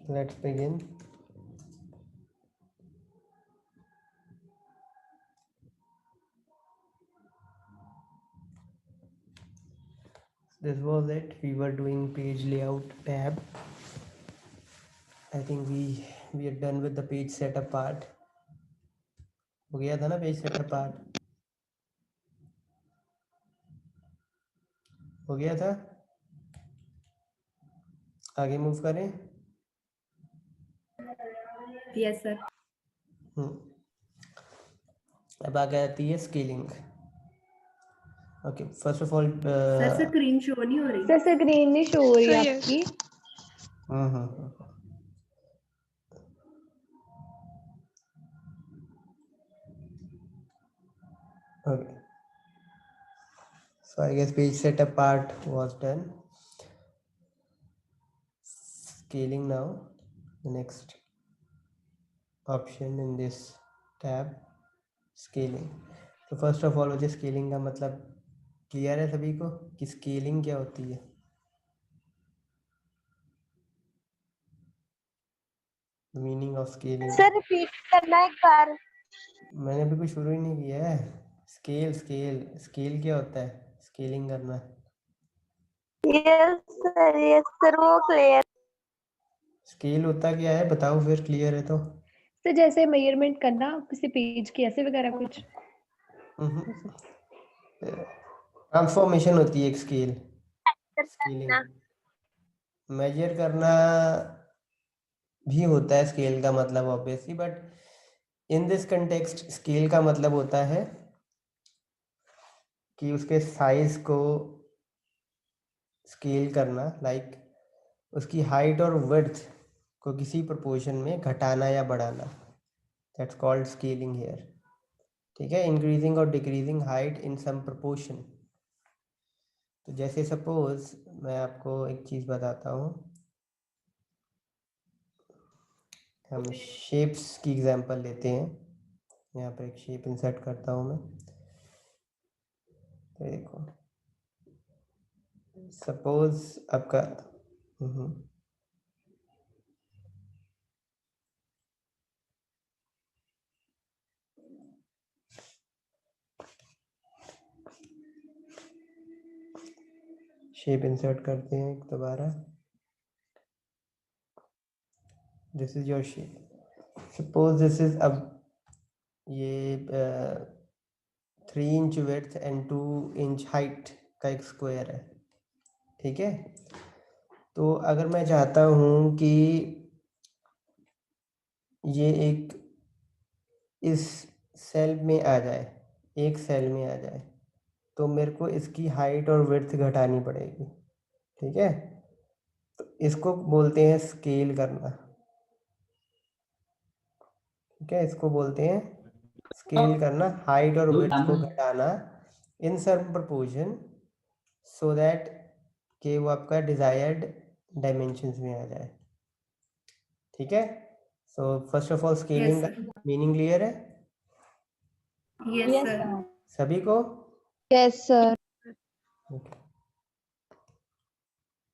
Let's begin. This was it. We were doing page layout tab. I think we are done with the page setup part. हो गया था ना page setup part? हो गया था? आगे मूव करें? Yes sir. अब आगे आती है scaling. Okay, first of all sir screen show नहीं हो रही। सर स्क्रीन नहीं शो हो रही आपकी। Okay. So I guess page setup part was done. Scaling now. The next option in this tab, scaling. So first of all, मुझे scaling का मतलब क्लियर है सभी को कि scaling क्या होती है? The meaning of scaling. Sir repeat करना एक बार। मैंने अभी कुछ शुरू ही नहीं किया है. स्केल क्या होता है? स्केलिंग करना. यस सर वो क्लियर। स्केल होता क्या है बताओ फिर, क्लियर है तो. सर जैसे मेजरमेंट करना किसी पेज की ऐसे वगैरह कुछ। ट्रांसफॉर्मेशन होती है एक स्केल. स्केलिंग मेजर करना भी होता है स्केल का मतलब obviously, but in this context scale का मतलब होता है कि उसके साइज को स्केल करना, लाइक उसकी हाइट और विड्थ को किसी प्रोपोर्शन में घटाना या बढ़ाना. That's called scaling here. ठीक है, इंक्रीजिंग और decreasing height in some proportion. तो जैसे सपोज मैं आपको एक चीज़ बताता हूँ. हम शेप्स की एग्जांपल लेते हैं. यहाँ पर एक शेप इंसर्ट करता हूँ मैं. तो देखो सपोज आपका शेप इंसर्ट करते हैं दोबारा. This is your shape. Suppose this is, अब ये 3 inch width and 2 inch height का एक स्क्वायर है. ठीक है, तो अगर मैं चाहता हूँ कि ये एक इस सेल में आ जाए, एक सेल में आ जाए, तो मेरे को इसकी हाइट और विड्थ घटानी पड़ेगी. ठीक है, तो इसको बोलते हैं स्केल करना. ठीक है, इसको बोलते हैं स्केल करना, हाइट और विड्थ को घटाना in certain proportion so that कि वो आपका डिजायर्ड डायमेंशंस में आ जाए. ठीक है, so first of all scaling का मीनिंग क्लियर है यस सर। सभी को? Yes sir. Okay.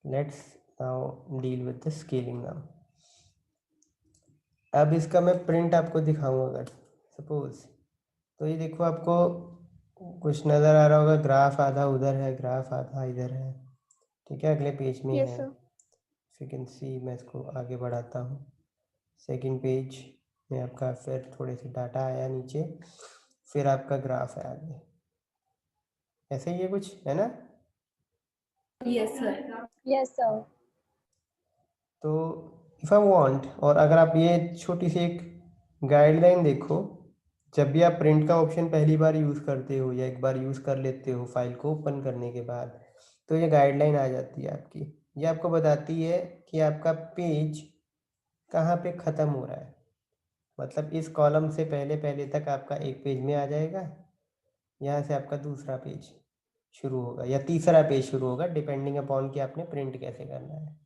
Let's now deal with the scaling now. अब इसका मैं प्रिंट आपको दिखाऊंगा. अगर सपोज, तो ये देखो आपको कुछ नज़र आ रहा होगा. ग्राफ आधा उधर है, ग्राफ आधा इधर है. ठीक है, अगले पेज में यस है. सर। यू कैन सी, मैं इसको आगे बढ़ाता हूँ. सेकंड पेज में आपका फिर थोड़े से डाटा आया नीचे, फिर आपका ग्राफ है आगे. ऐसे ही है कुछ, है ना? Yes sir. Yes sir. तो इफ़ आई वांट, और अगर आप ये छोटी सी एक गाइडलाइन देखो, जब भी आप प्रिंट का ऑप्शन पहली बार यूज़ करते हो या एक बार यूज़ कर लेते हो फाइल को ओपन करने के बाद, तो ये गाइडलाइन आ जाती है आपकी. ये आपको बताती है कि आपका पेज कहाँ पे ख़त्म हो रहा है. मतलब इस कॉलम से पहले पहले तक आपका एक पेज में आ जाएगा, यहाँ से आपका दूसरा पेज शुरू होगा या तीसरा पेज शुरू होगा, डिपेंडिंग अपॉन कि आपने प्रिंट कैसे करना है.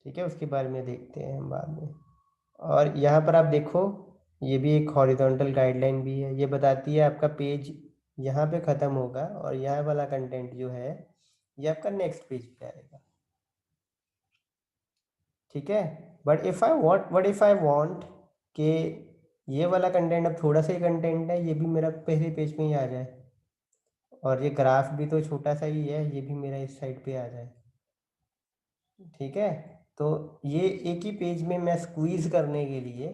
ठीक है, उसके बारे में देखते हैं हम बाद में. और यहाँ पर आप देखो, ये भी एक हॉरिजॉन्टल गाइडलाइन भी है. ये बताती है आपका पेज यहाँ पे ख़त्म होगा और यहाँ वाला कंटेंट जो है ये आपका नेक्स्ट पेज पे आएगा. ठीक है। बट इफ आई वांट कि ये वाला कंटेंट, अब थोड़ा सा ही कंटेंट है, ये भी मेरा पहले पेज में ही आ जाए, और ये ग्राफ भी तो छोटा सा ही है, ये भी मेरा इस साइड पे आ जाए, ठीक है। तो ये एक ही पेज में मैं स्क्वीज करने के लिए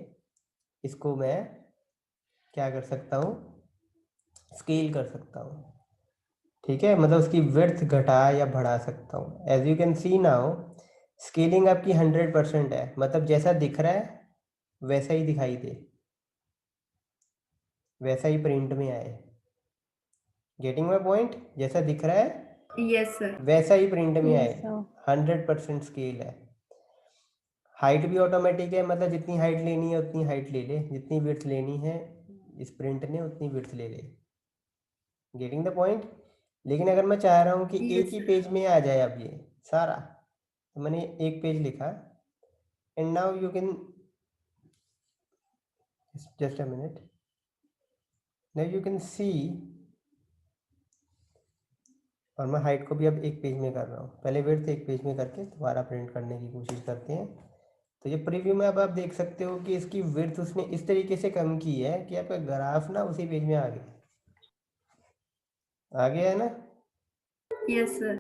इसको मैं क्या कर सकता हूँ, स्केल कर सकता हूँ, ठीक है। मतलब उसकी विड्थ घटा या बढ़ा सकता हूँ। As you can see now scaling आपकी 100% है, मतलब जैसा दिख रहा है वैसा ही दिखाई दे, वैसा ही प्रिंट में आए। Getting my point? जैसा दिख रहा है यस सर। वैसा ही प्रिंट में आए। Yes, sir. 100% स्केल है। हाइट भी ऑटोमेटिक है, मतलब जितनी हाइट लेनी है उतनी हाइट ले ले, जितनी विड्थ लेनी है इस प्रिंट ने उतनी विड्थ ले ले। Getting the point? लेकिन अगर मैं चाह रहा हूँ कि Yes, एक ही sir. पेज में आ जाए अब ये सारा, तो मैंने एक पेज लिखा, and now you can just a minute, now you can सी, और मैं हाइट को भी अब एक पेज में कर रहा हूँ, पहले विड्थ एक पेज में करके दोबारा प्रिंट करने की कोशिश करते हैं। तो ये प्रीव्यू में अब आप देख सकते हो कि इसकी विड्थ उसने इस तरीके से कम की है कि आपका ग्राफ ना उसी पेज में आ गया है ना। Yes, sir.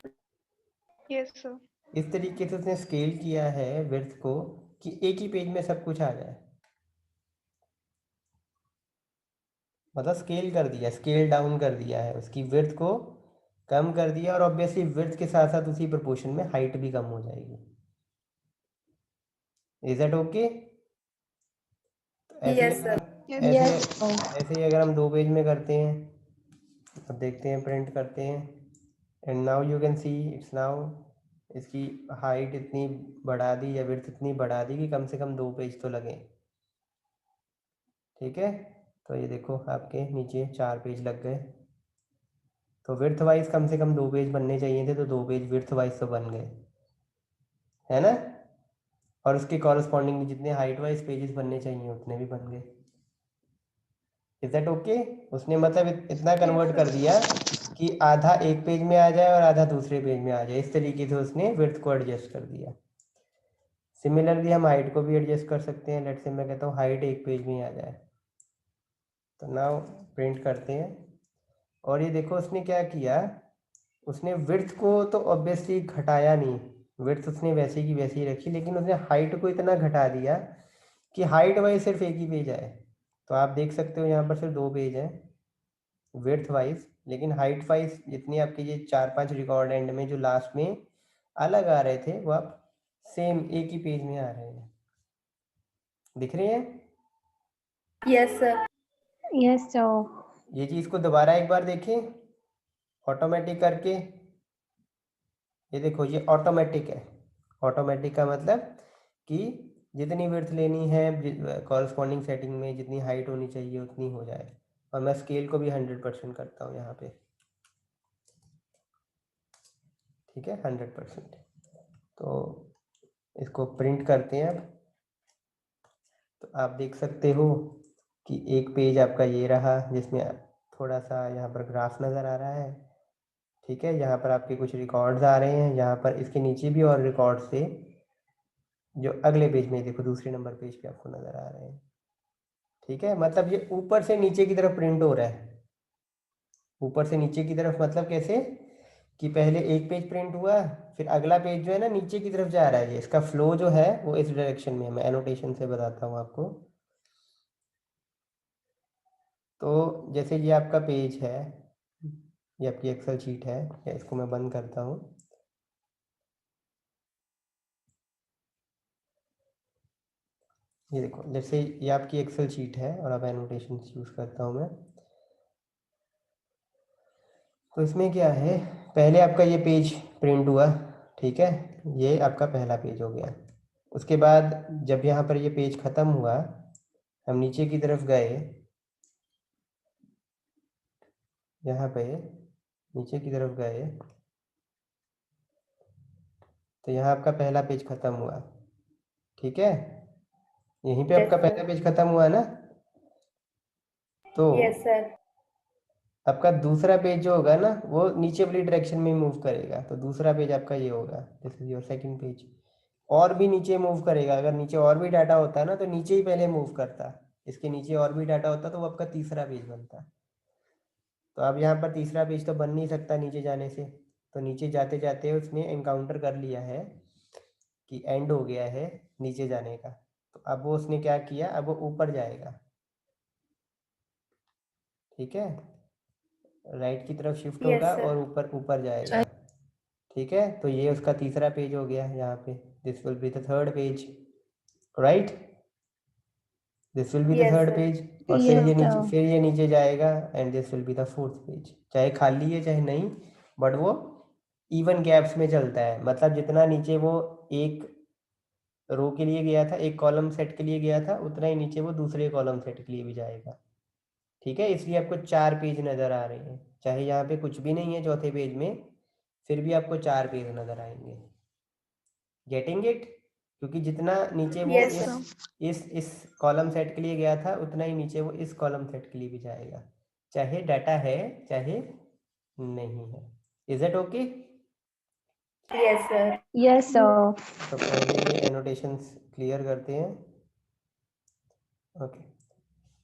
Yes, sir. इस तरीके से उसने स्केल किया है विड्थ को कि एक ही पेज में सब कुछ आ जाए, मतलब स्केल कर दिया, स्केल डाउन कर दिया है, उसकी विड्थ को कम कर दिया, और ऑब्वियसली विड्थ के साथ साथ उसी प्रोपोर्शन में हाइट भी कम हो जाएगी। Is that okay? ऐसे ही Yes, अगर sir. Yes. Yes, sir. ऐसे ही अगर हम 2 पेज में करते हैं, अब देखते हैं, प्रिंट करते हैं, and now you can see it's now इसकी हाइट इतनी बढ़ा दी या विड्थ इतनी बढ़ा दी कि कम से कम 2 पेज तो लगे, ठीक है। तो ये देखो आपके नीचे 4 पेज लग गए, तो विड्थ वाइज कम से कम 2 पेज बनने चाहिए थे, तो 2 पेज विड्थ वाइज तो बन गए, है ना। और उसके कॉरस्पॉन्डिंग जितने हाइट वाइज पेजेस बनने चाहिए उतने भी बन गए। Is that okay? उसने मतलब इतना कन्वर्ट कर दिया कि आधा एक पेज में आ जाए और आधा दूसरे पेज में आ जाए, इस तरीके से उसने विड्थ को एडजस्ट कर दिया। सिमिलरली हम हाइट को भी एडजस्ट कर सकते हैं। लेट्स से मैं कहता हूँ हाइट एक पेज में आ जाए, तो नाउ प्रिंट करते हैं, और ये देखो उसने क्या किया, उसने विड्थ को तो ऑब्वियसली घटाया नहीं, विड्थ उसने वैसे की वैसी ही रखी, लेकिन उसने हाइट को इतना घटा दिया कि हाइट वाइज सिर्फ एक ही पेज आए। तो आप देख सकते हो यहाँ पर सिर्फ 2 पेज हैं विड्थ वाइज, लेकिन हाइट वाइज जितनी आपके ये 4-5 रिकॉर्ड एंड में जो लास्ट में अलग आ रहे थे वो आप सेम एक ही पेज में आ रहे हैं, दिख रही हैं? Yes, sir. Yes, sir. ये चीज़ को दोबारा एक बार देखें ऑटोमेटिक करके, ये देखो ये ऑटोमेटिक है। ऑटोमेटिक का मतलब कि जितनी विड्थ लेनी है कॉरस्पॉन्डिंग सेटिंग में जितनी हाइट होनी चाहिए उतनी हो जाए, और मैं स्केल को भी 100% करता हूँ यहाँ पे, ठीक है, 100%। तो इसको प्रिंट करते हैं अब, तो आप देख सकते हो कि एक पेज आपका ये रहा जिसमें थोड़ा सा यहाँ पर ग्राफ नज़र आ रहा है, ठीक है। यहाँ पर आपके कुछ रिकॉर्ड्स आ रहे हैं, यहाँ पर इसके नीचे भी और रिकॉर्ड्स थे जो अगले पेज में देखो दूसरे नंबर पेज पे आपको नज़र आ रहे हैं, ठीक है। मतलब ये ऊपर से नीचे की तरफ प्रिंट हो रहा है, ऊपर से नीचे की तरफ, मतलब कैसे कि पहले एक पेज प्रिंट हुआ, फिर अगला पेज जो है ना नीचे की तरफ जा रहा है, ये इसका फ्लो जो है वो इस डायरेक्शन में है। मैं एनोटेशन से बताता हूँ आपको। तो जैसे ये आपका पेज है, ये आपकी एक्सेल शीट है, या इसको मैं बंद करता हूँ। ये देखो जैसे ये आपकी एक्सेल शीट है और अब एनोटेशन यूज़ करता हूँ मैं। तो इसमें क्या है, पहले आपका ये पेज प्रिंट हुआ, ठीक है, ये आपका पहला पेज हो गया। उसके बाद जब यहाँ पर ये पेज ख़त्म हुआ, हम नीचे की तरफ गए, यहाँ पे नीचे की तरफ गए, तो यहाँ आपका पहला पेज ख़त्म हुआ, ठीक है। यहीं पे Yes, आपका sir. पहला पेज ख़त्म हुआ ना, तो Yes, sir. आपका दूसरा पेज जो होगा ना वो नीचे वाली डायरेक्शन में मूव करेगा, तो दूसरा पेज आपका ये होगा, this is your second page. और भी नीचे मूव करेगा। अगर नीचे और भी डाटा होता है ना तो नीचे ही पहले मूव करता, इसके नीचे और भी डाटा होता तो वो आपका तीसरा पेज बनता। तो अब यहाँ पर तीसरा पेज तो बन नहीं सकता नीचे जाने से, तो नीचे जाते जाते उसने एनकाउंटर कर लिया है कि एंड हो गया है नीचे जाने का। तो अब वो उसने क्या किया, अब वो ऊपर जाएगा, ठीक है, राइट की तरफ शिफ्ट Yes, होगा sir. और ऊपर ऊपर जाएगा, ठीक है। तो ये उसका तीसरा पेज हो गया यहाँ पे, this will be the third page, right, this will be the Yes, third sir. Page. और Yes, फिर ये नीचे जाएगा and this will be the fourth page, चाहे खाली है चाहे नहीं, बट वो इवन गैप्स में चलता है। मतलब जितना नीचे वो एक रो के लिए गया था, एक कॉलम सेट के लिए गया था, उतना ही नीचे वो दूसरे कॉलम सेट के लिए भी जाएगा, ठीक है। इसलिए आपको 4 पेज नज़र आ रहे हैं, चाहे यहाँ पे कुछ भी नहीं है चौथे पेज में, फिर भी आपको 4 पेज नज़र आएंगे। Getting it? क्योंकि जितना नीचे वो Yes, sir. इस कॉलम सेट के लिए गया था, उतना ही नीचे वो इस कॉलम सेट के लिए भी जाएगा, चाहे डाटा है चाहे नहीं है। Is it okay? Yes, sir. yes, sir. तो पहले ये एनोटेशंस क्लियर करते हैं। ओके,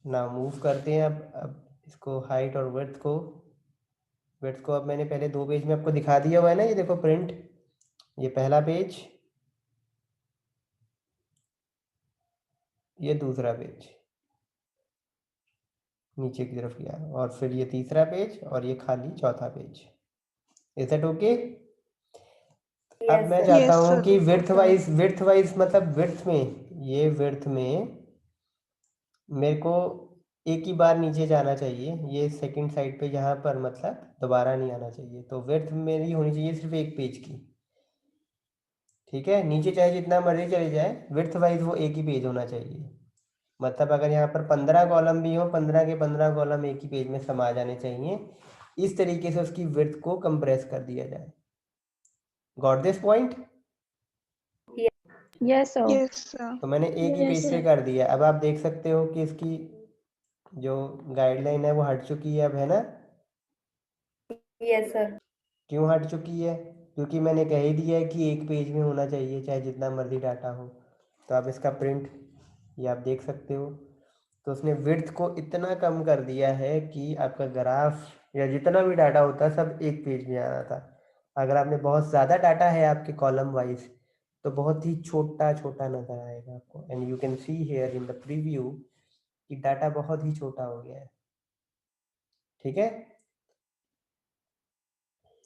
ना मूव करते हैं अब इसको, हाइट और विड्थ को अब मैंने पहले 2 पेज में आपको दिखा दिया हुआ है ना, ये देखो प्रिंट, ये पहला पेज, ये दूसरा पेज नीचे की तरफ गया, और फिर ये तीसरा पेज और ये खाली चौथा पेज। Is that okay? अब Yes, मैं sir. चाहता Yes, हूँ sir. कि विड्थ वाइज मतलब विड्थ में, ये विड्थ में मेरे को एक ही बार नीचे जाना चाहिए, ये सेकंड साइड पे जहाँ पर, मतलब दोबारा नहीं आना चाहिए। तो विड्थ मेरी होनी चाहिए सिर्फ एक पेज की, ठीक है। नीचे चाहे जितना मर्जी चले जाए, विड्थ वाइज वो एक ही पेज होना चाहिए। मतलब अगर यहाँ पर 15 कॉलम भी हो, 15 के 15 कॉलम एक ही पेज में समा जाने चाहिए। इस तरीके से उसकी विड्थ को कंप्रेस कर दिया जाए। Got this point? Yes, sir. Yes, sir. तो मैंने एक ही Yes, पेज पे sir. कर दिया। अब आप देख सकते हो कि इसकी जो गाइडलाइन है वो हट चुकी है अब, है ना? Yes, sir. क्यों हट चुकी है? क्योंकि मैंने कह ही दिया है कि एक पेज में होना चाहिए चाहे जितना मर्जी डाटा हो। तो आप इसका प्रिंट ये आप देख सकते हो। तो उसने विड्थ को इतना कम कर दिया है कि आपका ग्राफ या जितना भी डाटा होता है सब एक पेज में आ रहा था। अगर आपने बहुत ज़्यादा डाटा है आपके कॉलम वाइज, तो बहुत ही छोटा छोटा नज़र आएगा आपको। And you can see here in the preview कि डाटा बहुत ही छोटा हो गया है, ठीक है,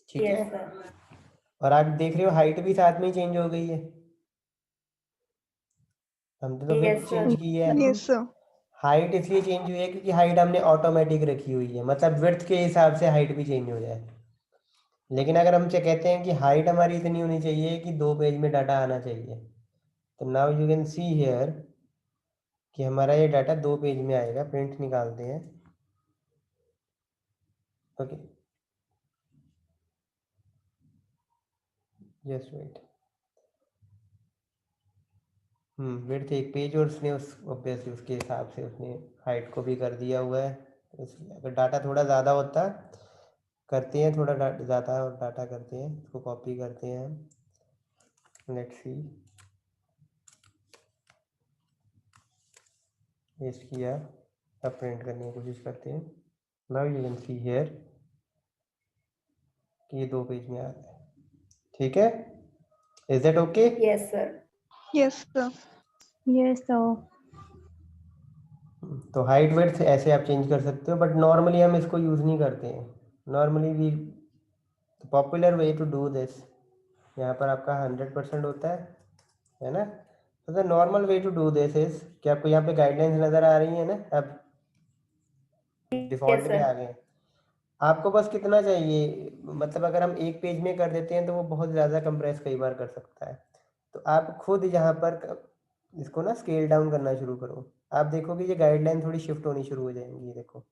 ठीक है। Yes, sir. और आप देख रहे हो हाइट भी साथ में ही चेंज हो गई है। हमने तो Yes, विड्थ sir. चेंज की है, Yes, sir. हाइट इसलिए चेंज हुई है क्योंकि हाइट हमने ऑटोमेटिक रखी हुई है, मतलब विड्थ के हिसाब से हाइट भी चेंज हो जाए। लेकिन अगर हम कहते हैं कि हाइट हमारी इतनी होनी चाहिए कि 2 पेज में डाटा आना चाहिए, तो now you can see here कि हमारा ये डाटा 2 पेज में आएगा। प्रिंट निकालते हैं, ओके, जस्ट वेट। विड्थ एक पेज, और उसने उस ऑब्वियसली उसके हिसाब से उसने हाइट को भी कर दिया हुआ है। इसलिए अगर डाटा थोड़ा ज़्यादा होता, करते हैं थोड़ा ज़्यादा और डाटा करते हैं, इसको कॉपी करते हैं हम। लेट्स सी, पेस्ट किया, अब प्रिंट करने की कोशिश करते हैं। Now you can see here कि ये 2 पेज में आ रहा है, ठीक है। Is that okay? Yes, sir. Yes, sir. Yes, sir. तो हाइट विड्थ ऐसे आप चेंज कर सकते हो, बट नॉर्मली हम इसको यूज़ नहीं करते हैं। Normally we popular way to do this, यहाँ पर आपका 100% होता है ना। तो the normal way to do this is कि आपको यहाँ पे गाइडलाइंस नज़र आ रही है ना, अब डिफ़ॉल्ट Yes, में sir. आ गए। आपको बस कितना चाहिए, मतलब अगर हम एक पेज में कर देते हैं तो वो बहुत ज़्यादा कंप्रेस कई बार कर सकता है। तो आप खुद यहाँ पर इसको ना स्केल डाउन करना शुरू करो। आप देखोगे ये गाइडलाइन थोड़ी शिफ्ट होनी शुरू हो जाएंगी। देखो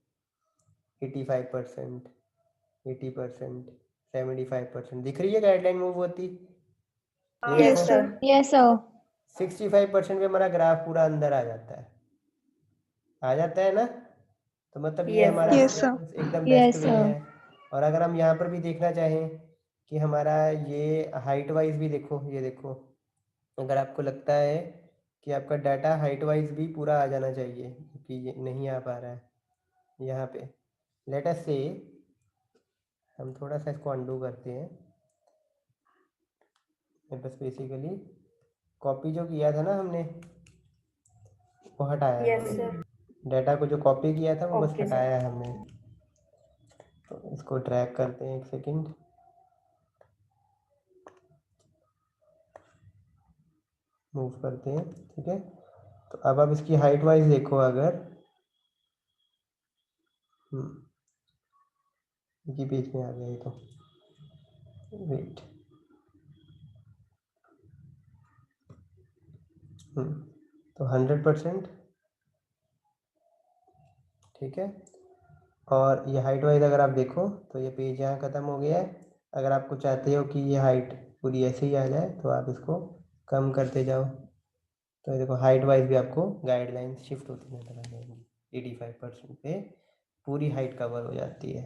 85%, 80%, 75% दिख रही है गाइडलाइन मूव होती। ये Yes, देखो Yes, sir. sir. Yes, sir. 65% पे हमारा ग्राफ पूरा अंदर आ जाता है ना। तो मतलब ये Yes, हमारा sir. Yes, sir. एकदम बेस्ट Yes, वे sir. है। और अगर हम यहाँ पर भी देखना चाहें कि हमारा ये हाइट वाइज भी देखो, ये देखो अगर आपको लगता है कि आपका डाटा हाइट वाइज भी पूरा आ जाना चाहिए, क्योंकि ये नहीं आ पा रहा है यहाँ पे, लेट अस से हम थोड़ा सा इसको अंडू करते हैं। बस बेसिकली कॉपी जो किया था ना हमने वो हटाया है Yes, हमने, sir. डाटा को जो कॉपी किया था वो बस Okay, sir. हटाया है हमने। तो इसको ड्रैग करते हैं, एक सेकंड, मूव करते हैं, ठीक है। तो अब आप इसकी हाइट वाइज देखो, अगर ये बीच में आ गया ये, तो वेट, तो 100%, ठीक है। और ये हाइट वाइज अगर आप देखो तो ये पेज यहाँ ख़त्म हो गया है। अगर आपको चाहते हो कि ये हाइट पूरी ऐसे ही आ जाए तो आप इसको कम करते जाओ, तो ये देखो हाइट वाइज भी आपको गाइडलाइंस शिफ्ट होती नजर आ जाएंगी। 85% पे पूरी हाइट कवर हो जाती है।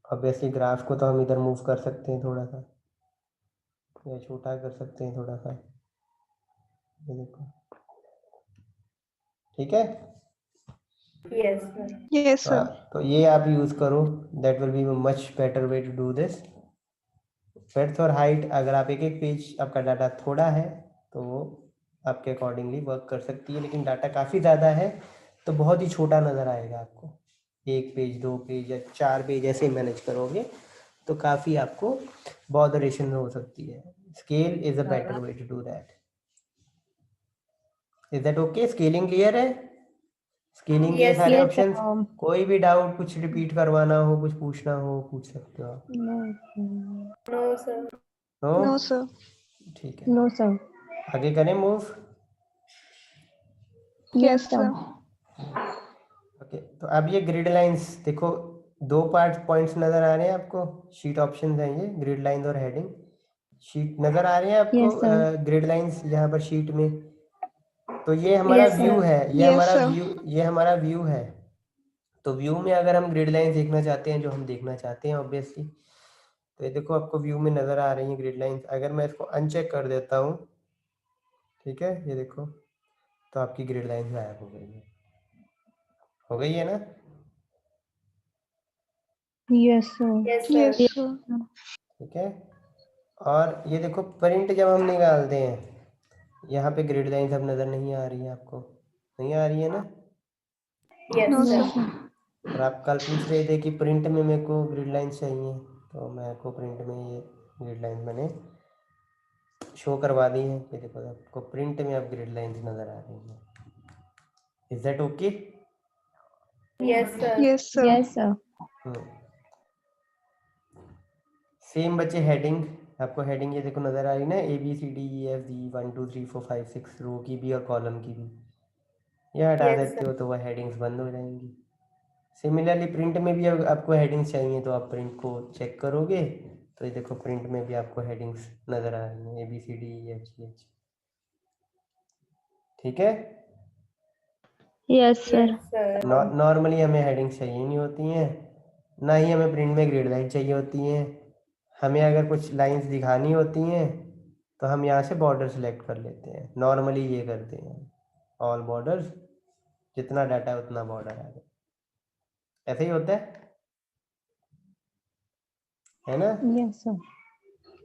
ऑब्वियसली ग्राफ को तो हम इधर मूव कर सकते हैं थोड़ा सा, या छोटा कर सकते हैं थोड़ा सा, ये देखो, ठीक है। Yes, sir. Yes, sir. तो ये आप यूज़ करो, that will be much better way to do this. Width और हाइट, अगर आप एक एक पेज, आपका डाटा थोड़ा है तो वो आपके अकॉर्डिंगली वर्क कर सकती है, लेकिन डाटा काफ़ी ज़्यादा है तो बहुत ही छोटा नज़र आएगा आपको। एक पेज, दो पेज या 4 पेज ऐसे मैनेज करोगे तो काफ़ी आपको बॉदरेशन हो सकती है। Scale is a better way to do that. Is that okay? Scaling clear है? स्केलिंग के Yes, सारे Yes, ऑप्शंस, कोई भी डाउट, कुछ रिपीट करवाना हो, कुछ पूछना हो, पूछ सकते हो आप। no, no, sir. No? No, sir. ठीक है, no, sir. आगे करें मूव। Yes, sir. ओके, तो अब ये ग्रिड लाइंस देखो, 2 पॉइंट्स नजर आ रहे हैं आपको, शीट ऑप्शंस हैं ये, ग्रिड लाइंस और हेडिंग। शीट नजर आ रहे हैं आपको? Yes, sir. ग्रिड लाइंस यहाँ पर शीट में, तो ये हमारा Yes, व्यू sir. है, ये Yes, हमारा sir. व्यू, ये हमारा व्यू है। तो व्यू में अगर हम ग्रिड लाइंस देखना चाहते हैं, जो हम देखना चाहते हैं ऑब्वियसली, तो ये देखो आपको व्यू में नजर आ रही है ग्रिड लाइंस। अगर मैं इसको अनचेक कर देता हूँ, ठीक है, ये देखो, तो आपकी ग्रिड लाइंस गायब हो गई है, हो गई है ना? Yes, sir. Yes, Yes, sir. sir. ठीक है। और ये देखो प्रिंट जब हम निकालते हैं, यहाँ पे ग्रिड लाइंस अब नज़र नहीं आ रही है आपको, नहीं आ रही है ना? Yes, No, sir. sir. और आप कल पूछ रहे थे कि प्रिंट में मेरे को ग्रिड लाइंस चाहिए, तो मेरे को प्रिंट में ये ग्रिड लाइंस मैंने शो करवा दी है। ये देखो आपको प्रिंट में अब ग्रिड लाइंस नज़र आ रही है। Is that okay? Yes, sir. Yes, sir. Yes, sir. Same बच्चे हेडिंग, आपको हेडिंग ये देखो नज़र आ रही ना, ABCDEFG 1 2 3 4 5 6, रो की भी और कॉलम की भी, ये हटा Yes, देते sir. हो तो वह हेडिंग्स बंद हो जाएंगी। सिमिलरली प्रिंट में भी अगर आपको हेडिंग्स चाहिए तो आप प्रिंट को चेक करोगे, तो ये देखो प्रिंट में भी आपको हेडिंग्स नज़र आ रही हैं, ABCDEFGH, ठीक है। Yes, sir. Yes, sir. Normally हमें हेडिंग्स चाहिए नहीं होती हैं, ना ही हमें प्रिंट में ग्रिड लाइन चाहिए होती हैं। हमें अगर कुछ लाइंस दिखानी होती हैं तो हम यहाँ से बॉर्डर सेलेक्ट कर लेते हैं, नॉर्मली ये करते हैं, ऑल बॉर्डर्स, जितना डाटा है उतना बॉर्डर आ जाए, ऐसे ही होता है ना? Yes, sir.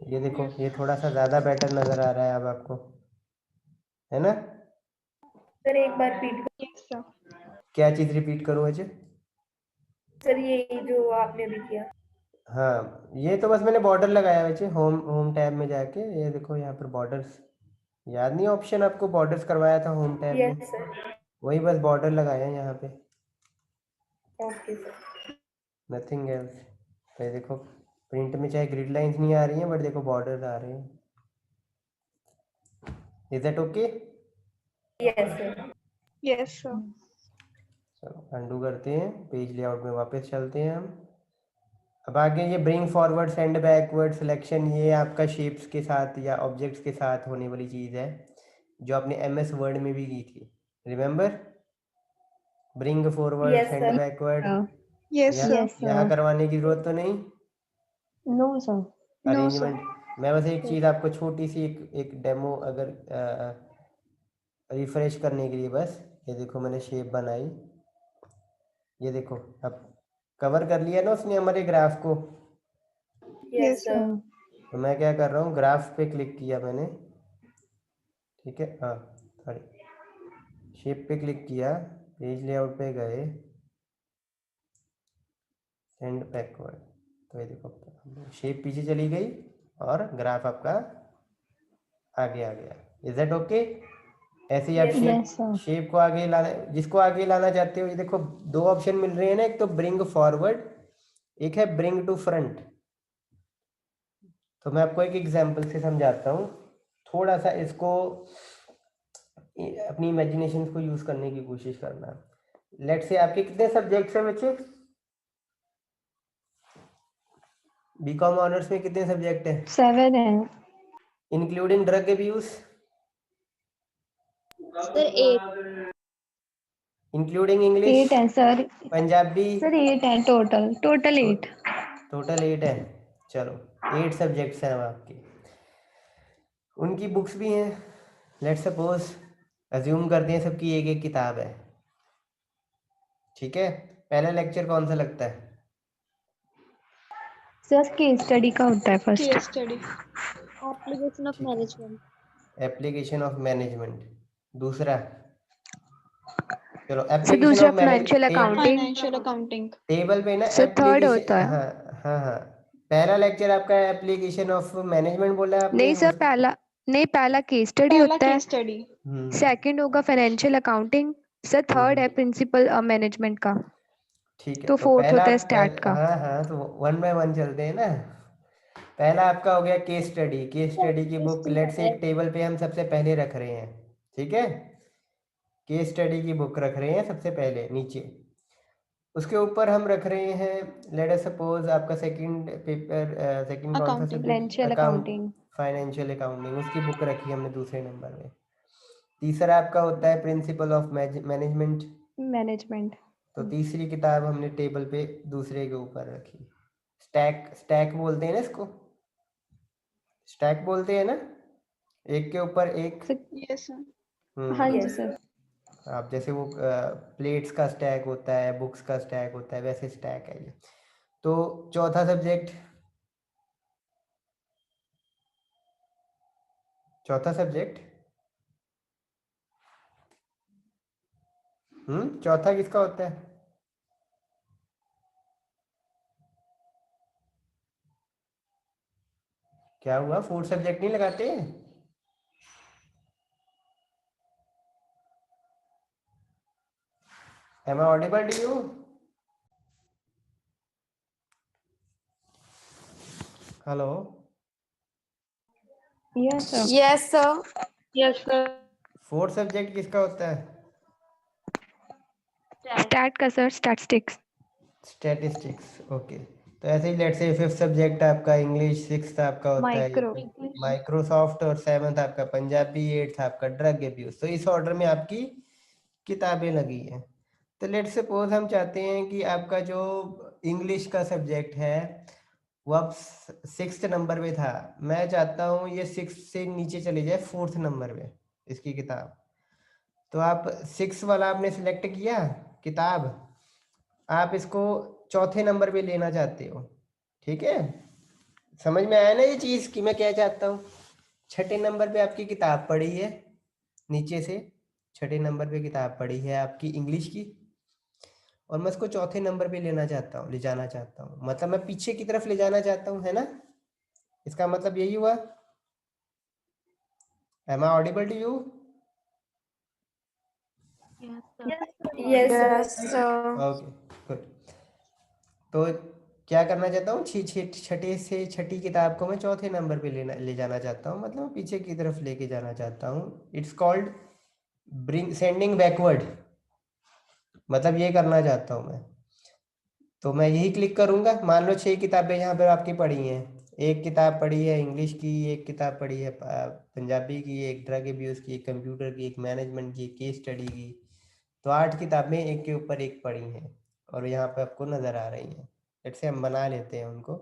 ये देखो ये थोड़ा सा ज़्यादा बेटर नज़र आ रहा है अब आपको, है ना? Sir, एक बार repeat Yes, sir. क्या चीज़ रिपीट करूँ अजय? सर ये जो आपने अभी किया। हाँ, ये तो बस मैंने बॉर्डर लगाया वैसे, होम टैब में जाके, ये देखो यहाँ पर बॉर्डर्स, याद नहीं ऑप्शन आपको, बॉर्डर्स करवाया था होम टैब में, Yes, sir. वही बस बॉर्डर लगाया है यहाँ पे, Okay, sir. Nothing else. तो ये देखो प्रिंट में चाहे ग्रिड लाइंस नहीं आ रही हैं, बट देखो बॉर्डर्स आ रहे हैं। Is that okay? Yes, sir. Yes, sir. चलो अंडू करते हैं, पेज लेआउट में वापस चलते हैं हम। अब आगे ये bring forward, send backward, selection, ये आपका शेप्स के साथ या ऑब्जेक्ट्स के साथ होने वाली चीज़ है, जो आपने MS वर्ड में भी की थी, remember? Bring forward, Yes, send sir. Backward, Yes, sir. Yes, यहाँ sir. करवाने की जरूरत तो नहीं? No, sir. No, sir. Arrangement, मैं बस एक चीज़ आपको छोटी सी एक डेमो अगर रिफ्रेश करने के लिए, बस ये देखो मैंने शेप बनाई, ये देखो अब कवर कर लिया ना उसने हमारे ग्राफ को। Yes sir. सर। तो मैं क्या कर रहा हूँ, ग्राफ पे क्लिक किया मैंने, ठीक है, हाँ सॉरी, शेप पे क्लिक किया, पेज लेआउट पे गए, सेंड बैकवर्ड, तो ये देखो शेप पीछे चली गई और ग्राफ आपका आगे आ गया। Is that okay? ऐसे ही आप Yes, shape yes sir. Shape को आगे लाना, जिसको आगे लाना चाहते हो, ये देखो दो ऑप्शन मिल रहे हैं ना, एक तो ब्रिंग फॉरवर्ड, एक है ब्रिंग टू फ्रंट। तो मैं आपको एक एग्जांपल से समझाता हूँ, थोड़ा सा इसको अपनी इमेजिनेशन को यूज करने की कोशिश करना। लेट से आपके कितने सब्जेक्ट्स हैं बच्चे? बीकॉम ऑनर्स में कितने सब्जेक्ट हैं 7 है including drug abuse? Sir 8 including English, 8 है सर. पंजाबी? सर 8 है टोटल 8. टोटल 8 है। चलो 8 सब्जेक्ट्स हैं अब आपके, उनकी बुक्स भी हैं। लेट्स सपोज अज्यूम करते हैं सबकी एक एक किताब है, ठीक है। पहला लेक्चर कौन सा लगता है? सर केस स्टडी का होता है first. Case study. Application of ठीक है, मैनेजमेंट। Application of management. दूसरा, चलो सर एप्लीकेशन दूसरा of financial manage, accounting. Financial accounting. Table पे ना सर थर्ड एप्लीकेशन, होता है. हाँ हाँ हाँ, पहला लेक्चर आपका एप्लीकेशन ऑफ मैनेजमेंट बोला है आपने। नहीं सर पहला केस स्टडी पहला होता है. case study. सेकंड होगा फाइनेंशियल अकाउंटिंग. सर थर्ड है प्रिंसिपल मैनेजमेंट का. ठीक है, तो तो फोर्थ पहला होता है स्टार्ट का. हाँ हाँ, तो 1 बाय 1 चलते हैं ना। पहला आपका हो गया केस स्टडी। केस स्टडी की बुक लेट से एक टेबल पे हम सबसे पहले रख रहे हैं, ठीक है। केस स्टडी की बुक रख रहे हैं सबसे पहले नीचे, उसके ऊपर हम रख रहे हैं लेट अस सपोज आपका सेकंड पेपर, सेकंड कौन सा Accounting. Subject? Financial account, accounting. Financial accounting, उसकी बुक रखी हमने दूसरे नंबर में। तीसरा आपका होता है प्रिंसिपल ऑफ मैनेजमेंट, मैनेजमेंट. तो तीसरी किताब हमने टेबल पे दूसरे के ऊपर रखी। स्टैक, स्टैक बोलते हैं ना इसको, स्टैक बोलते हैं ना, एक के ऊपर एक। Yes, sir. हाँ जी Yes, सर. आप जैसे वो प्लेट्स का स्टैक होता है, बुक्स का स्टैक होता है, वैसे स्टैक है ये। तो चौथा सब्जेक्ट, चौथा सब्जेक्ट, चौथा किसका होता है? क्या हुआ, फोर्थ सब्जेक्ट नहीं लगाते? Am I audible to you? Hello, yes sir. Yes sir. Yes, sir. Fourth subject किसका होता है? स्टैट का सर. स्टैटिस्टिक्स. Statistics, okay. तो ऐसे ही लेट से फिफ्थ सब्जेक्ट आपका इंग्लिश, सिक्स्थ आपका होता है माइक्रो. माइक्रोसॉफ्ट, और सेवंथ आपका पंजाबी, एट्थ आपका ड्रग अब्यूज। तो इस ऑर्डर में आपकी किताबें लगी हैं। तो लेट सपोज हम चाहते हैं कि आपका जो इंग्लिश का सब्जेक्ट है वो अब 6th नंबर पे था, मैं चाहता हूँ ये 6 से नीचे चले जाए 4th नंबर पे इसकी किताब। तो आप 6 वाला आपने सिलेक्ट किया किताब, आप इसको चौथे नंबर पे लेना चाहते हो, ठीक है। समझ में आया ना ये चीज़ कि मैं क्या चाहता हूँ? छठे नंबर पे आपकी किताब पड़ी है, नीचे से छठे नंबर पे किताब पड़ी है आपकी इंग्लिश की, और मैं इसको चौथे नंबर पे लेना चाहता हूँ, ले जाना चाहता हूँ, मतलब मैं पीछे की तरफ ले जाना चाहता हूँ, है ना। इसका मतलब यही हुआ। Am I audible to you? yes sir. Yes sir. Okay, good. तो क्या करना चाहता हूँ, छठे से छठी किताब को मैं चौथे नंबर पे ले जाना चाहता हूँ, मतलब पीछे की तरफ लेके जाना चाहता हूँ। It's called bring sending backward, मतलब ये करना चाहता हूँ मैं। तो मैं यही क्लिक करूँगा। मान लो 6 किताबें यहाँ पर आपकी पढ़ी हैं, एक किताब पढ़ी है इंग्लिश की, एक किताब पढ़ी है पंजाबी की, एक ड्रग अब्यूज़ की, एक कंप्यूटर की, एक मैनेजमेंट की, एक केस स्टडी की। तो 8 किताबें एक के ऊपर एक पढ़ी हैं और यहाँ पे आपको नज़र आ रही हैं। जैसे हम बना लेते हैं उनको।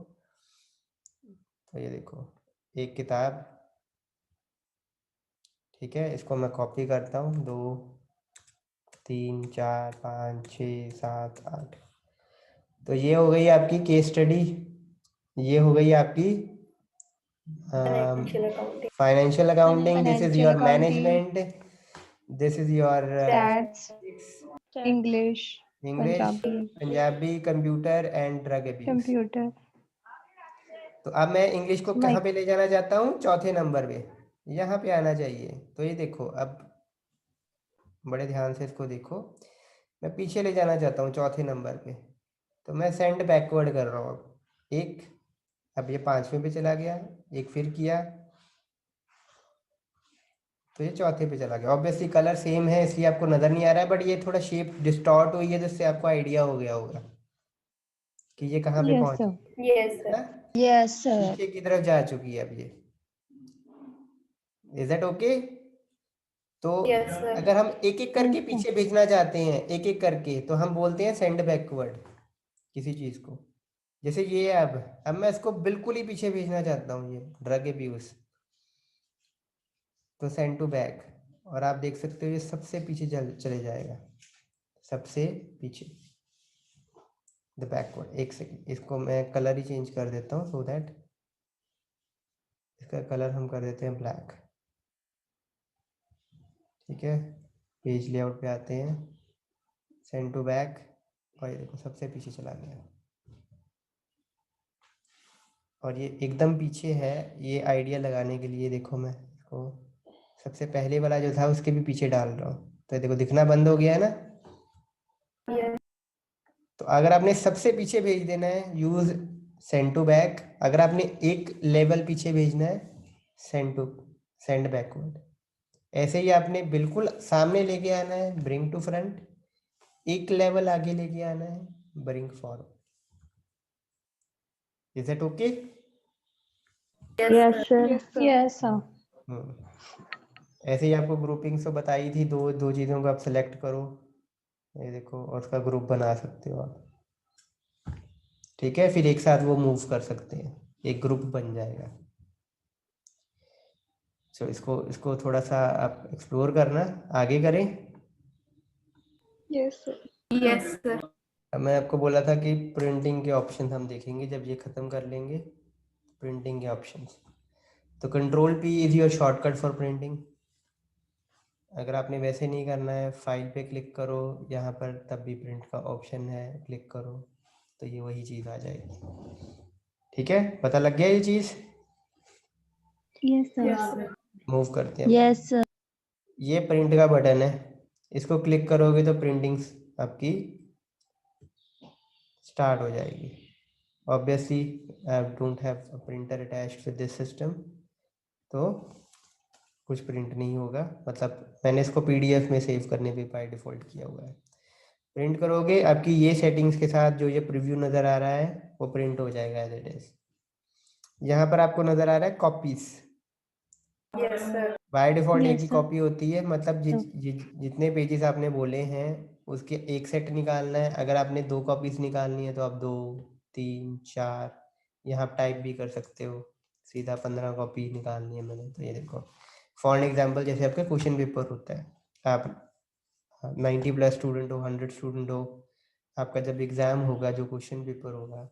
तो ये देखो, एक किताब, ठीक है। इसको मैं कॉपी करता हूँ, 2 3 4 5 6 7 8। तो ये हो गई आपकी केस स्टडी, ये हो गई आपकी financial accounting, financial accounting, this is Financial your accounting, management, this is your stats, Stats. English, English, Punjabi, Punjabi, computer and drug abuse. computer, तो अब मैं इंग्लिश को कहाँ Mike. पे ले जाना चाहता हूँ, चौथे नंबर पे, यहाँ पे आना चाहिए। तो ये देखो, अब बड़े ध्यान से इसको देखो, मैं पीछे ले जाना चाहता हूँ चौथे नंबर पे, तो मैं सेंड बैकवर्ड कर रहा हूँ। अब ये 5वें पे चला गया, एक फिर किया तो ये चौथे पे चला गया। ऑब्वियसली कलर सेम है इसलिए आपको नज़र नहीं आ रहा है, बट ये थोड़ा शेप डिस्टॉर्ट हुई है जिससे आपको आइडिया हो गया होगा कि ये कहाँ पे Yes, पहुंची sir. है यस सर, ना? Yes, sir. पीछे की तरफ जा चुकी है अब ये। Is that okay? तो यस सर, अगर हम एक एक करके Yes, sir. पीछे भेजना चाहते हैं, एक एक करके, तो हम बोलते हैं सेंड बैकवर्ड किसी चीज़ को। जैसे ये है, अब मैं इसको बिल्कुल ही पीछे भेजना चाहता हूँ, ये ड्रग अब्यूज, तो सेंड टू बैक। और आप देख सकते हो ये सबसे पीछे चले जाएगा, सबसे पीछे, द बैकवर्ड। एक सेकेंड, इसको मैं कलर ही चेंज कर देता हूँ, सो दैट इसका कलर हम कर देते हैं ब्लैक, ठीक है। पेज लेआउट पे आते हैं, सेंड टू बैक, और ये देखो सबसे पीछे चला गया। और ये एकदम पीछे है, ये आइडिया लगाने के लिए देखो मैं इसको सबसे पहले वाला जो था उसके भी पीछे डाल रहा हूँ, तो देखो दिखना बंद हो गया है ना। यस तो अगर आपने सबसे पीछे भेज देना है, यूज सेंड टू बैक। अगर आपने एक लेवल पीछे भेजना है, सेंड बैकवर्ड। ऐसे ही आपने बिल्कुल सामने लेके आना है, ब्रिंग टू फ्रंट। एक लेवल आगे लेके आना है, bring forward. Is it okay? Yes, sir. Yes, sir. Yes, sir. ऐसे ही आपको ग्रुपिंग से बताई थी, दो चीज़ों को आप सेलेक्ट करो, ये देखो, और उसका ग्रुप बना सकते हो आप, ठीक है। फिर एक साथ वो मूव कर सकते हैं, एक ग्रुप बन जाएगा। सो इसको थोड़ा सा आप एक्सप्लोर करना, आगे करें। Yes, sir. यस सर, अब मैं आपको बोला था कि प्रिंटिंग के ऑप्शन हम देखेंगे जब ये ख़त्म कर लेंगे, प्रिंटिंग के ऑप्शंस। तो control P is your shortcut for printing. अगर आपने वैसे नहीं करना है, फाइल पे क्लिक करो, यहाँ पर तब भी प्रिंट का ऑप्शन है, क्लिक करो तो ये वही चीज़ आ जाएगी, ठीक है। पता लग गया ये चीज़? Yes, sir. Yes sir, move करते हैं। Yes, sir. ये प्रिंट का बटन है, इसको क्लिक करोगे तो प्रिंटिंग आपकी स्टार्ट हो जाएगी। Obviously I don't have a printer attached with this system, तो कुछ प्रिंट नहीं होगा, मतलब मैंने इसको PDF में सेव करने पे बाय डिफ़ॉल्ट किया हुआ है। प्रिंट करोगे, आपकी ये सेटिंग्स के साथ जो ये प्रीव्यू नज़र आ रहा है वो प्रिंट हो जाएगा एज इट इज़। यहाँ पर आपको नज़र आ रहा है copies, yes sir, by default एक Yes, ही sir. कॉपी होती है, मतलब जितने पेजेस आपने बोले हैं उसके एक सेट निकालना है। अगर आपने 2 कॉपीज़ निकालनी है तो आप 2 3 4 यहाँ टाइप भी कर सकते हो, सीधा 15 कॉपी निकालनी है मैंने। तो ये देखो फॉर एग्जांपल, जैसे आपका क्वेश्चन पेपर होता है, आप 90+ स्टूडेंट हो, 100 स्टूडेंट हो, आपका जब एग्ज़ाम होगा, जो क्वेश्चन पेपर होगा,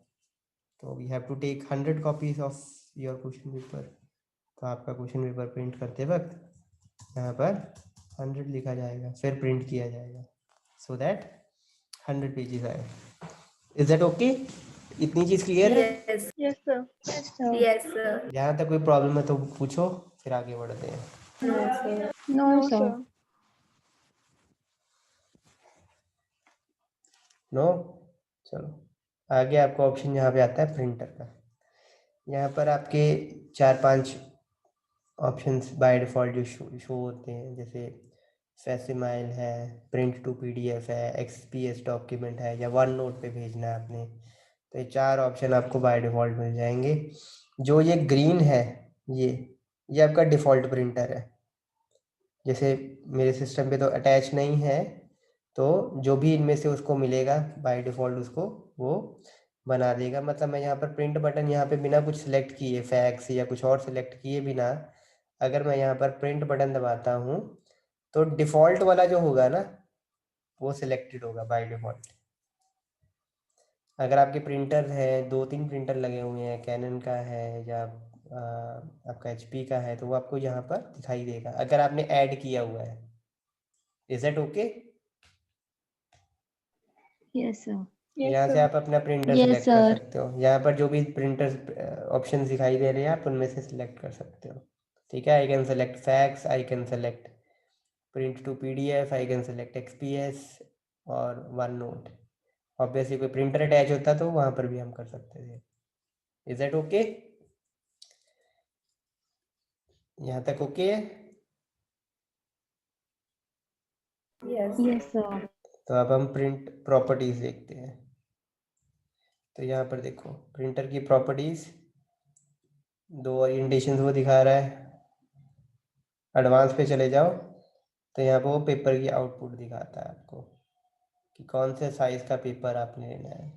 तो we have to take 100 copies of your question paper. तो आपका क्वेश्चन पेपर प्रिंट करते वक्त यहाँ पर 100 लिखा जाएगा, फिर प्रिंट किया जाएगा, सो दैट 100 पेजेस आए। Is that okay? इतनी चीज़ क्लियर है? Yes Yes, sir. Yes, sir. Yes sir, यहाँ तक कोई प्रॉब्लम है तो पूछो, फिर आगे बढ़ते हैं। No sir, No, No, sir. sir. No? चलो आगे आपका ऑप्शन यहाँ पे आता है प्रिंटर का। यहाँ पर आपके 4-5 ऑप्शंस बाय डिफ़ॉल्ट जो शो होते हैं, जैसे फैसिमाइल है, प्रिंट टू PDF है, XPS डॉक्यूमेंट है, या वन नोट पे भेजना है आपने, तो ये 4 ऑप्शन आपको बाय डिफ़ॉल्ट मिल जाएंगे। जो ये ग्रीन है, ये आपका डिफ़ॉल्ट प्रिंटर है। जैसे मेरे सिस्टम पे तो अटैच नहीं है, तो जो भी इनमें से उसको मिलेगा बाय डिफ़ॉल्ट, उसको वो बना देगा। मतलब मैं यहाँ पर प्रिंट बटन यहाँ पे बिना कुछ सिलेक्ट किए, फैक्स या कुछ और सिलेक्ट किए बिना, अगर मैं यहाँ पर प्रिंट बटन दबाता हूँ तो डिफ़ॉल्ट वाला जो होगा ना वो सिलेक्टेड होगा बाय डिफ़ॉल्ट। अगर आपके प्रिंटर है, 2-3 प्रिंटर लगे हुए हैं, कैनन का है या आपका एचपी का है, तो वो आपको यहाँ पर दिखाई देगा अगर आपने ऐड किया हुआ है। Is that okay? Yes, sir. यहाँ से आप अपना प्रिंटर Yes, सिलेक्ट कर sir. सकते हो। यहाँ पर जो भी प्रिंटर ऑप्शन दिखाई दे रहे हैं आप उनमें से सिलेक्ट कर सकते हो। ठीक है, I can select fax, I can select print to PDF, I can select XPS और वन नोट। ऑब्वियसली कोई प्रिंटर अटैच होता तो वहाँ पर भी हम कर सकते थे। Is that okay? यहाँ तक ओके है? Yes. Yes, sir. तो अब हम प्रिंट प्रॉपर्टीज देखते हैं। तो यहाँ पर देखो प्रिंटर की प्रॉपर्टीज, 2 ओरिएंटेशन वो दिखा रहा है। एडवांस पे चले जाओ तो यहाँ पर वो पेपर की आउटपुट दिखाता है आपको कि कौन से साइज़ का पेपर आपने लेना है।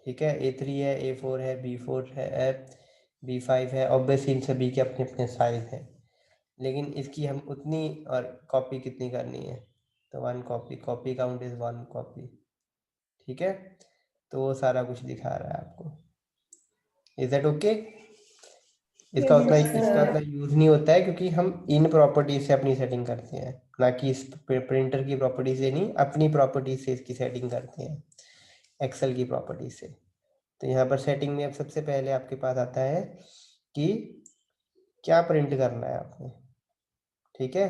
ठीक है, A3 है, A4 है, B4 है, B5 है। ऑब्वियसली इन सभी के अपने अपने साइज़ हैं, लेकिन इसकी हम उतनी और कॉपी कितनी करनी है, तो 1 copy, copy count is 1 copy. ठीक है, तो वो सारा कुछ दिखा रहा है आपको। Is that okay? इसका उतना यूज़ नहीं होता है क्योंकि हम इन प्रॉपर्टीज से अपनी सेटिंग करते हैं, ना कि इस प्रिंटर की प्रॉपर्टी से नहीं, अपनी प्रॉपर्टीज से इसकी सेटिंग करते हैं, एक्सेल की प्रॉपर्टीज से। तो यहाँ पर सेटिंग में अब सबसे पहले आपके पास आता है कि क्या प्रिंट करना है आपने। ठीक है,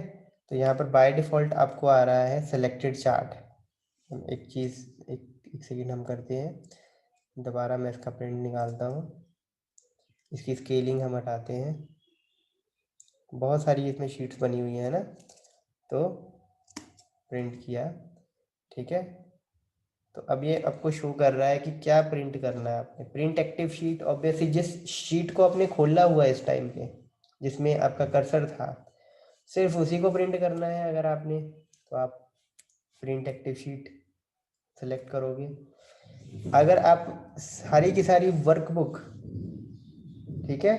तो यहाँ पर बाय डिफ़ॉल्ट आपको आ रहा है सेलेक्टेड चार्ट। एक चीज़, एक सेकेंड हम करते हैं, दोबारा मैं इसका प्रिंट निकालता हूँ। इसकी स्केलिंग हम हटाते हैं, बहुत सारी इसमें शीट्स बनी हुई है ना, तो प्रिंट किया। ठीक है, तो अब ये आपको शो कर रहा है कि क्या प्रिंट करना है आपने। प्रिंट एक्टिव शीट, ऑब्वियसली जिस शीट को आपने खोला हुआ है इस टाइम पे, जिसमें आपका कर्सर था, सिर्फ उसी को प्रिंट करना है। अगर आपने, तो आप प्रिंट एक्टिव शीट सेलेक्ट करोगे। अगर आप सारी की सारी वर्कबुक, ठीक है,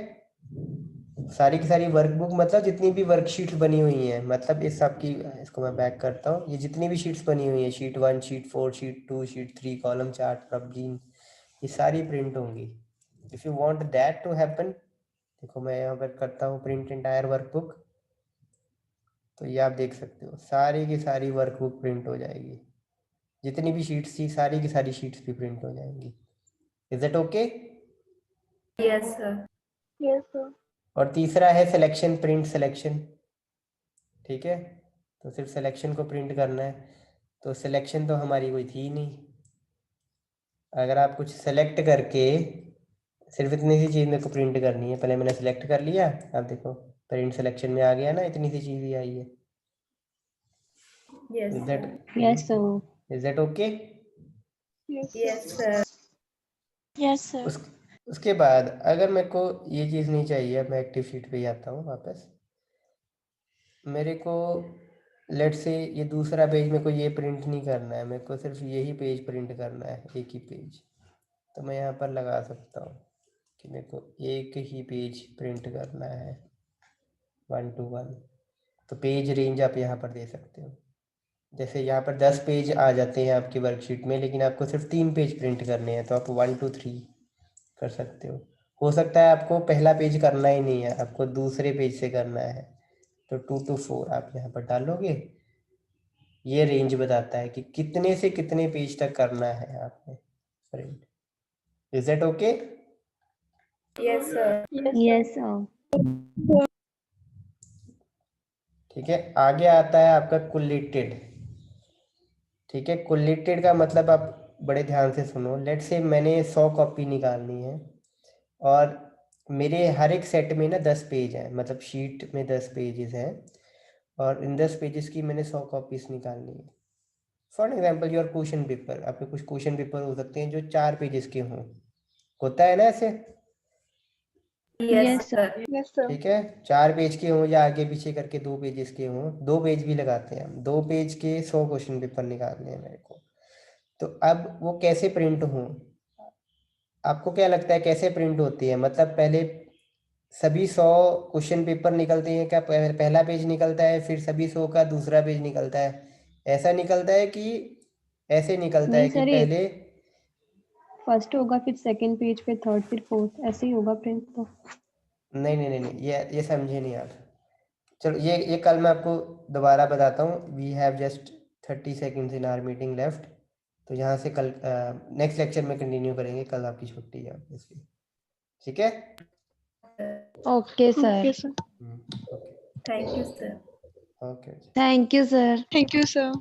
सारी की सारी वर्कबुक मतलब जितनी भी वर्कशीट्स बनी हुई हैं, मतलब इस आपकी, इसको मैं बैक करता हूँ, ये जितनी भी शीट्स बनी हुई हैं, sheet 1, sheet 4, sheet 2, sheet 3, column chart, problem, ये सारी प्रिंट होंगी। If you want that to happen, देखो मैं यहाँ पर करता हूँ प्रिंट एंटायर वर्कबुक, तो ये आप देख सकते हो सारी की सारी वर्कबुक प्रिंट हो जाएगी। जितनी भी शीट्स थी सारी की सारी शीट्स भी प्रिंट हो जाएंगी। Is that okay? Yes, sir. Yes, sir. और तीसरा है सिलेक्शन, प्रिंट सिलेक्शन। ठीक है, तो सिर्फ सिलेक्शन को प्रिंट करना है। तो सिलेक्शन तो हमारी कोई थी नहीं। अगर आप कुछ सेलेक्ट करके, सिर्फ इतनी सी चीज़ मेरे को प्रिंट करनी है, पहले मैंने सेलेक्ट कर लिया, अब देखो प्रिंट सिलेक्शन में आ गया ना, इतनी सी चीज़ ही आई है। Yes, is that, sir. Yes, sir. Is that okay? Yes, Yes, sir. Yes, sir. उसके बाद अगर मेरे को ये चीज़ नहीं चाहिए, मैं एक्टिव शीट पे ही आता हूँ वापस। मेरे को लेट से ये दूसरा पेज मेरे को ये प्रिंट नहीं करना है, मेरे को सिर्फ यही पेज प्रिंट करना है, एक ही पेज। तो मैं यहाँ पर लगा सकता हूँ कि मेरे को एक ही पेज प्रिंट करना है 1 to 1। तो पेज रेंज आप यहाँ पर दे सकते हो। जैसे यहाँ पर 10 पेज आ जाते हैं आपकी वर्कशीट में, लेकिन आपको सिर्फ 3 पेज प्रिंट करने हैं, तो आप 1 to 3 कर सकते हो सकता है आपको पहला पेज करना ही नहीं है, आपको दूसरे पेज से करना है, तो 2 to 4 आप यहाँ पर डालोगे। ये रेंज बताता है कि कितने से कितने पेज तक करना है आपने print. Is that okay? Yes, sir. Yes, sir. ठीक है, आगे आता है आपका कुलेटेड। ठीक है, कुलेटेड का मतलब आप बड़े ध्यान से सुनो। लेट से मैंने 100 कॉपी निकालनी है और मेरे हर एक सेट में ना 10 पेज हैं, मतलब शीट में 10 पेजेस हैं, और इन 10 पेजेस की मैंने 100 कॉपीज निकालनी है। For example your question paper, आपके कुछ क्वेश्चन पेपर हो सकते हैं जो 4 पेजेस के हों, होता है ना ऐसे? Yes, Yes, sir. Yes, sir. ठीक है, 4 पेज के हों या आगे पीछे करके 2 पेजेस के हों, 2 पेज भी लगाते हैं हम, 2 पेज के 100 क्वेश्चन पेपर निकालने हैं मेरे को। तो अब वो कैसे प्रिंट हों, आपको क्या लगता है कैसे प्रिंट होती है? मतलब पहले सभी 100 क्वेश्चन पेपर निकलते हैं क्या? पहला पेज निकलता है, फिर सभी 100 का दूसरा पेज निकलता है, ऐसा निकलता है कि ऐसे निकलता है नहीं कि सर, ये पहले? फर्स्ट होगा, फिर सेकंड पेज पे थर्ड, फिर फोर्थ, ऐसे ही होगा प्रिंट तो। नहीं नहीं नहीं नहीं, ये समझे नहीं आप। चलो ये कल मैं आपको दोबारा बताता हूँ। We have just 30 seconds in our meeting left, तो यहाँ से कल नेक्स्ट लेक्चर में कंटिन्यू करेंगे। कल आपकी छुट्टी है ऑब्वियसली, ठीक है? Okay sir. Okay, sir. Okay thank you sir. Okay. Thank you sir. Thank you, sir.